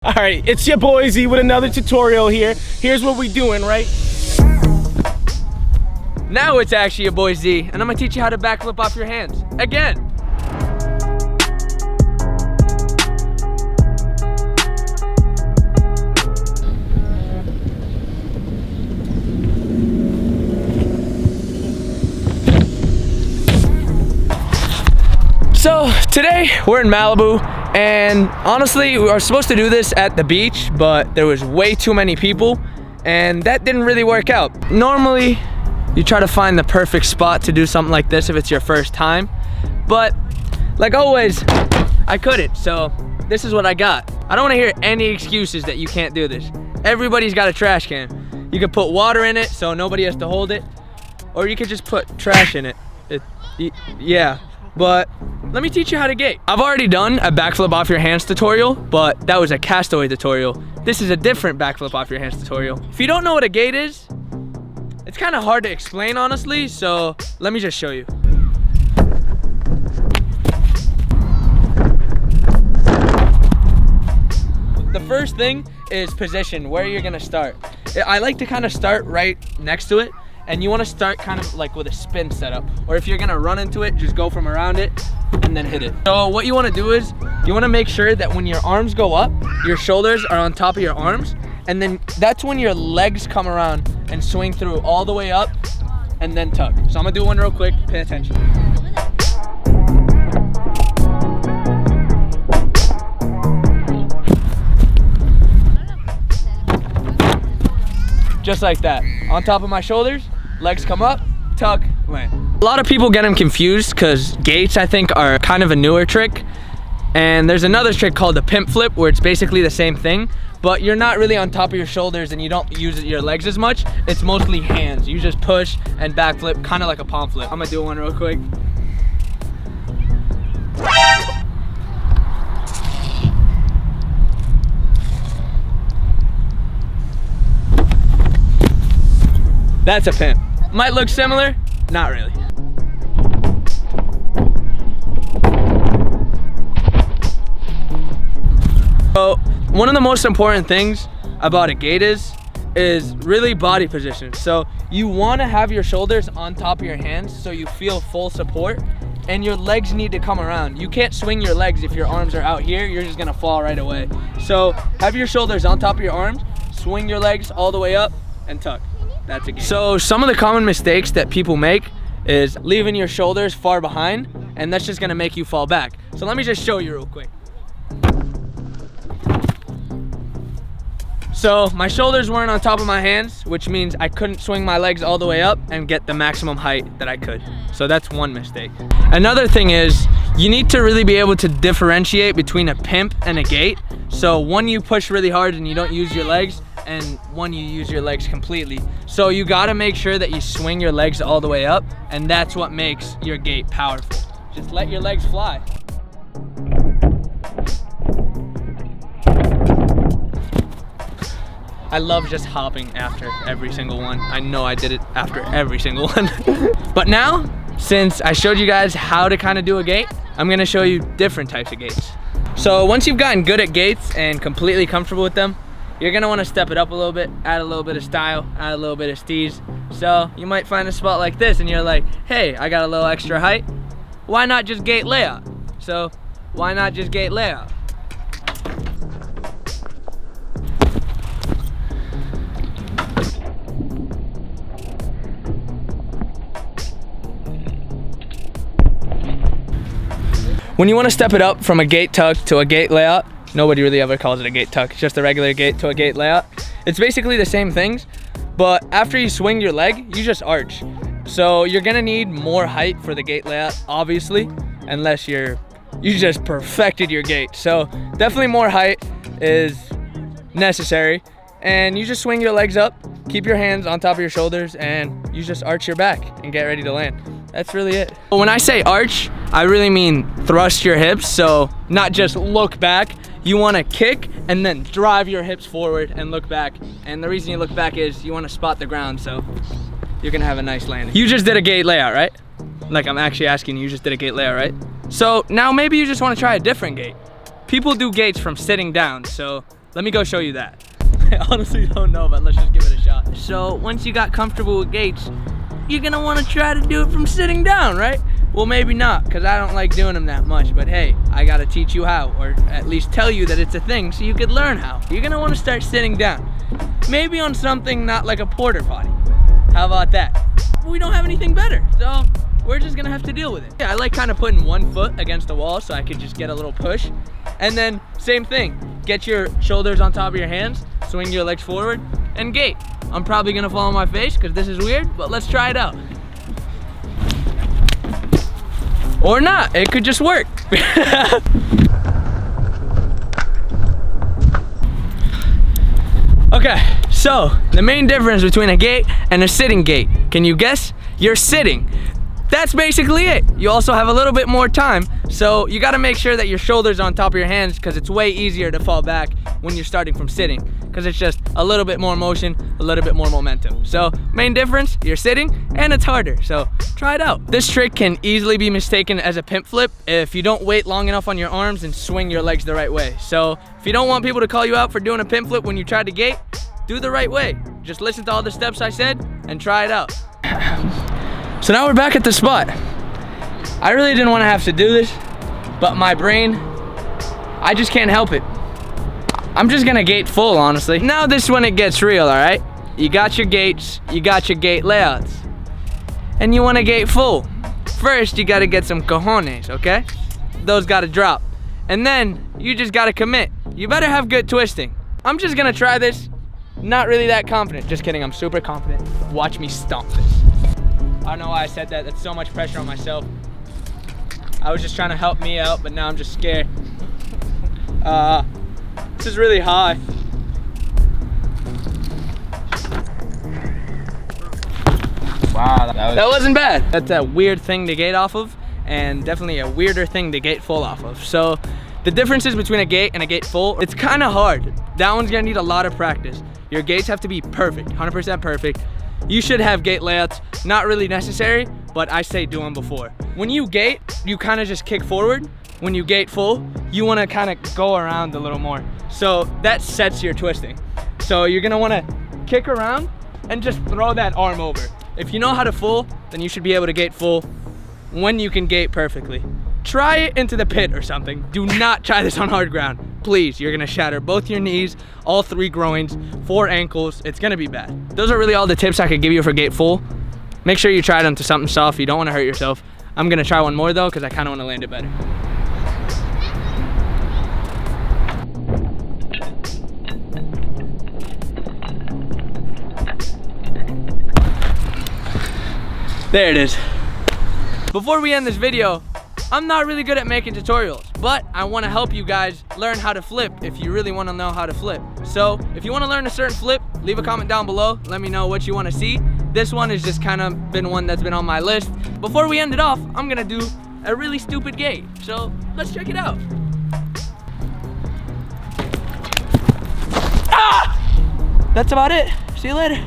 All right, it's your boy Z with another tutorial here. Here's what we doing, right? Now it's actually your boy Z, and I'm gonna teach you how to backflip off your hands. Again. So today we're in Malibu, and honestly we were supposed to do this at the beach, but there was way too many people and that didn't really work out. Normally you try to find the perfect spot to do something like this if it's your first time, but like always I couldn't, so this is what I got. I don't want to hear any excuses that you can't do this. Everybody's got a trash can. You could put water in it so nobody has to hold it, or you could just put trash in it. Yeah, but let me teach you how to gate. I've already done a backflip off your hands tutorial, but that was a castaway tutorial. This is a different backflip off your hands tutorial. If you don't know what a gate is, it's kind of hard to explain honestly, so let me just show you. The first thing is position, where you're gonna start. I like to kind of start right next to it, and you want to start kind of like with a spin setup, or if you're gonna run into it, just go from around it and then hit it. So what you want to do is you want to make sure that when your arms go up, your shoulders are on top of your arms, and then that's when your legs come around and swing through all the way up and then tug. So I'm gonna do one real quick, pay attention. Just like that, on top of my shoulders, legs come up, tug, land. A lot of people get them confused because gates, I think, are kind of a newer trick. And there's another trick called the pimp flip where it's basically the same thing, but you're not really on top of your shoulders and you don't use your legs as much. It's mostly hands. You just push and backflip, kind of like a palm flip. I'm gonna do one real quick. That's a pimp. Might look similar, not really. So one of the most important things about a gate is really body position. So you want to have your shoulders on top of your hands so you feel full support, and your legs need to come around. You can't swing your legs if your arms are out here, you're just gonna fall right away. So have your shoulders on top of your arms, swing your legs all the way up and tuck. That's a gate. So some of the common mistakes that people make is leaving your shoulders far behind, and that's just gonna make you fall back. So let me just show you real quick. So my shoulders weren't on top of my hands, which means I couldn't swing my legs all the way up and get the maximum height that I could. So that's one mistake. Another thing is you need to really be able to differentiate between a pimp and a gate. So one you push really hard and you don't use your legs, and one you use your legs completely. So you gotta make sure that you swing your legs all the way up, and that's what makes your gate powerful. Just let your legs fly. I love just hopping after every single one. I know I did it after every single one. But now, since I showed you guys how to kind of do a gate, I'm gonna show you different types of gates. So once you've gotten good at gates and completely comfortable with them, you're gonna wanna step it up a little bit, add a little bit of style, add a little bit of steez. So you might find a spot like this and you're like, hey, I got a little extra height. Why not just gate layout? So why not just gate layout? When you wanna step it up from a gate tuck to a gate layout, nobody really ever calls it a gate tuck, it's just a regular gate to a gate layout. It's basically the same things, but after you swing your leg, you just arch. So you're gonna need more height for the gate layout, obviously, unless you just perfected your gate. So definitely more height is necessary, and you just swing your legs up, keep your hands on top of your shoulders, and you just arch your back and get ready to land. That's really it. When I say arch, I really mean thrust your hips, so not just look back. You want to kick and then drive your hips forward and look back. And the reason you look back is you want to spot the ground, so you're gonna have a nice landing. You just did a gate layout, right? Like, I'm actually asking you, just did a gate layout, right? So now maybe you just want to try a different gate. People do gates from sitting down, so Let me go show you that. I honestly don't know, but let's just give it a shot. So once you got comfortable with gates, you're gonna wanna try to do it from sitting down, right? Well, maybe not, because I don't like doing them that much, but hey, I gotta teach you how, or at least tell you that it's a thing so you could learn how. You're gonna wanna start sitting down. Maybe on something not like a porta potty. How about that? We don't have anything better, so we're just gonna have to deal with it. Yeah, I like kind of putting one foot against the wall so I could just get a little push. And then, same thing, get your shoulders on top of your hands, swing your legs forward, and gate. I'm probably gonna fall on my face because this is weird, but let's try it out. Or not, it could just work. Okay, so the main difference between a gate and a sitting gate, can you guess? You're sitting. That's basically it. You also have a little bit more time, so you gotta make sure that your shoulders are on top of your hands because it's way easier to fall back when you're starting from sitting because it's just a little bit more motion, a little bit more momentum. So main difference, you're sitting and it's harder, so try it out. This trick can easily be mistaken as a pimp flip if you don't wait long enough on your arms and swing your legs the right way. So if you don't want people to call you out for doing a pimp flip when you try to gate, do the right way. Just listen to all the steps I said and try it out. So now we're back at the spot. I really didn't want to have to do this, but my brain, I just can't help it. I'm just gonna gate full, honestly. Now this is when it gets real, all right? You got your gates, you got your gate layouts, and you wanna gate full. First, you gotta get some cojones, okay? Those gotta drop. And then, you just gotta commit. You better have good twisting. I'm just gonna try this. Not really that confident. Just kidding, I'm super confident. Watch me stomp this. I don't know why I said that. That's so much pressure on myself. I was just trying to help me out, but now I'm just scared. This is really high. Wow, that wasn't bad. That's a weird thing to gate off of, and definitely a weirder thing to gate full off of. So the differences between a gate and a gate full, it's kind of hard. That one's gonna need a lot of practice. Your gates have to be perfect, 100% perfect. You should have gate layouts, not really necessary, but I say do them before. When you gate, you kind of just kick forward. When you gate full, you want to kind of go around a little more. So that sets your twisting. So you're gonna want to kick around and just throw that arm over. If you know how to full, then you should be able to gate full when you can gate perfectly. Try it into the pit or something. Do not try this on hard ground. Please, you're gonna shatter both your knees, all 3 groins, 4 ankles. It's gonna be bad. Those are really all the tips I could give you for gate full. Make sure you try it onto something soft. You don't wanna hurt yourself. I'm gonna try one more though, because I kinda wanna land it better. There it is. Before we end this video, I'm not really good at making tutorials, but I want to help you guys learn how to flip if you really want to know how to flip. So if you want to learn a certain flip, leave a comment down below. Let me know what you want to see. This one has just kind of been one that's been on my list. Before we end it off, I'm going to do a really stupid gate. So let's check it out. Ah! That's about it. See you later.